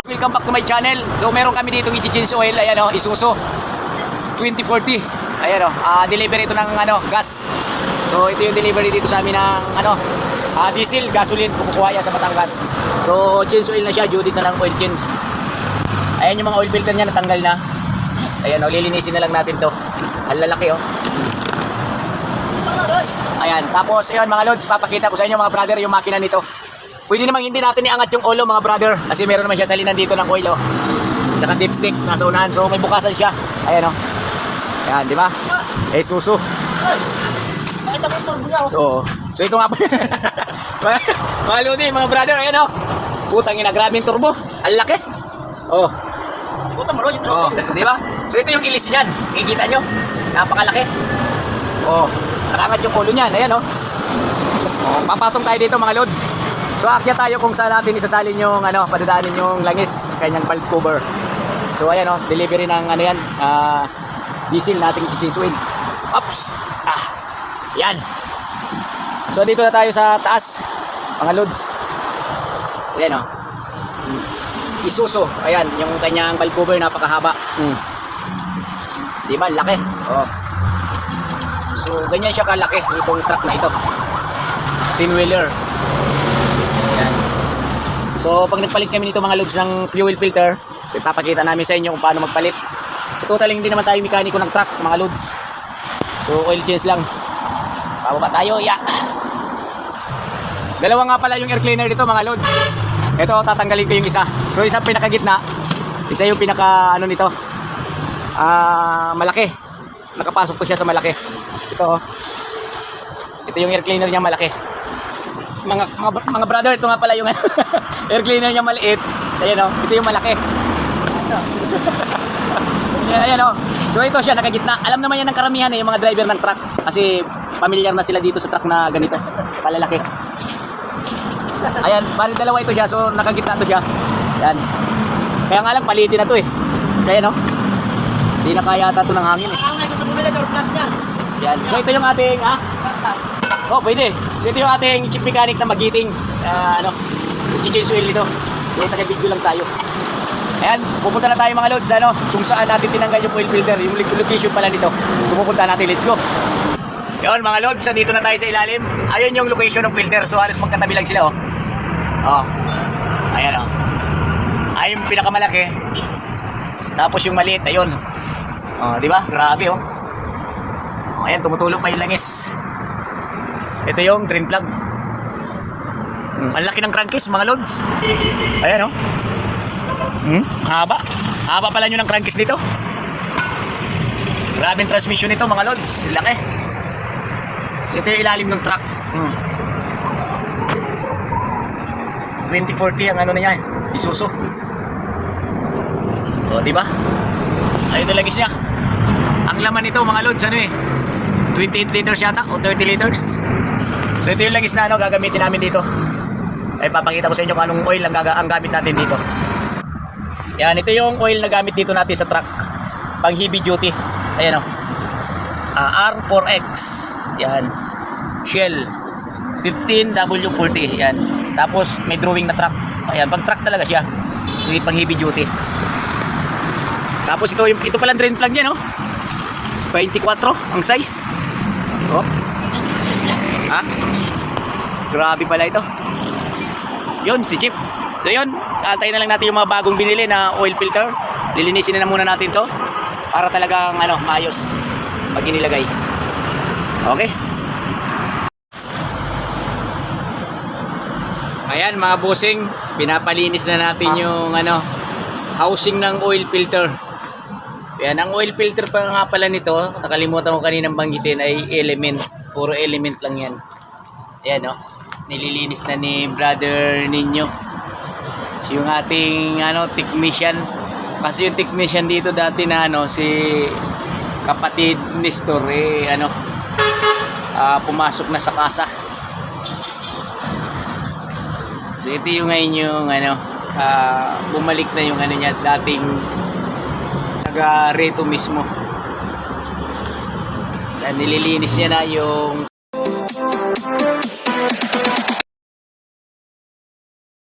Welcome back to my channel. So meron kami dito i-change oil, ayan oh, Isuzu 2040. Ayan oh, delivery ito ng gas. So ito yung delivery dito sa amin ng diesel, gasoline, kumukuha yan sa Batangas. So change oil na siya, due date na ng oil change. Ayan yung mga oil filter niya, natanggal na. Ayan oh, lilinisin na lang natin to. Ang lalaki oh. Ayan, tapos ayun mga lods, papakita ko sa inyo mga brother yung makina nito. Pwede namang hindi natin iangat yung ulo mga brother, kasi meron naman siya salinan dito ng oil oh. Tsaka dipstick nasa unahan, so may bukasan siya. Ayan oh. Ayan, di ba? Isuzu. Pakita mo yung turbo niya oh. Oo. So ito nga po. Mga lodi, mga brother, ayan oh. Putang ina, grabe yung turbo. Ang laki. Oh. Puta mo yung turbo. Oh, di ba? So ito yung ilis niyan. Kikita nyo. Napakalaki. Oh, nakangat yung ulo niyan. Ayan oh. Oh, papatong tayo dito mga lods. So akyat tayo kung saan natin isasalin yung padadaanin yung langis, kanyang valve cover. So ayan oh, delivery ng yan, diesel nating i-change. Ups. Yan. So dito na tayo sa taas, mga lods. Ayan oh. Isuzu, ayan, yung kanyang valve cover napakahaba. Di ba, laki. Oh. So ganyan siya kalaki itong truck na ito. 10-wheeler. So pag nagpalit kami nito mga lods ng fuel filter, ipapakita namin sa inyo kung paano magpalit. So totally hindi naman tayo mekaniko ng truck mga lods. So oil change lang. Pababa tayo, ya. Dalawa nga pala yung air cleaner dito mga lods. Ito tatanggalin ko yung isa. So isa pinakagitna, isa yung pinaka nito. Malaki. Nakapasok to siya sa malaki. Ito oh. Ito yung air cleaner niya malaki. Mga brother, ito nga pala yung air cleaner niya maliit. Ayan oh, ito yung malaki. Ayan oh. So ito siya nakagitna. Alam naman yan ng karamihan yung mga driver ng truck, kasi familiar na sila dito sa truck na ganito, palalaki. Ayan, bali dalawa ito siya. So nakagitna to siya. Ayan. Kaya nga lang palitin na to eh. Kaya no. Hindi na kaya ata to ng hangin eh. Ang gusto mo nila sa surplus niya. Yan. So ito yung ating oh, pwede. So ito yung ating chief mechanic na magiting i-change oil dito. So taga-video lang tayo. Ayan, pupunta na tayo mga lods kung saan natin tinanggal yung oil filter, yung location pala nito. So pupunta natin, let's go. Yun mga lods, dito na tayo sa ilalim. Ayun yung location ng filter. So halos magkatabi lang sila oh. Oh. Ayan oh. Ayun yung pinakamalaki. Tapos yung maliit, ayun. Oh, di ba? Grabe oh. Ayan, tumutulog pa yung langis. Ito yung drain plug. Ang laki ng crankcase mga lods. Ayan oh. Haba. Haba pala nyo ng crankcase dito. Grabe yung transmission nito mga lods. Laki. So ito yung ilalim ng truck. 2040 ang na niya, Isuzu. O diba? Ayun na lagis niya. Ang laman nito mga lods 28 liters yata o 30 liters. So ito yung langis na gagamitin namin dito. Ay papakita ko sa inyo kung anong oil ang gamit natin dito. Yan, ito yung oil na gamit dito natin sa truck. Pang heavy duty. Ayan o. R4X. Yan. Shell 15W40. Yan. Tapos may drawing na truck. Ayan, pang truck talaga siya. So pang heavy duty. Tapos ito pala drain plug niya 24 ang size. Oh. Ha? Grabe pala ito. Yun, si Chip. So yun, antayin na lang natin yung mga bagong binili na oil filter. Lilinisin na muna natin to para talagang maayos pag inilagay. Okay? Ayan mga bossing, pinapalinis na natin yung housing ng oil filter. Ayan, ang oil filter pa nga pala nito, nakalimutan ko kaninang banggitin, ay element. Puro element lang yan. Ayan nililinis na ni brother ninyo. So, yung ating technician. Kasi yung technician dito dati na si kapatid Nestor pumasok na sa kasa. So ito yung ngayon yung bumalik na yung niya dating taga Reto mismo. Nililinis niya na yung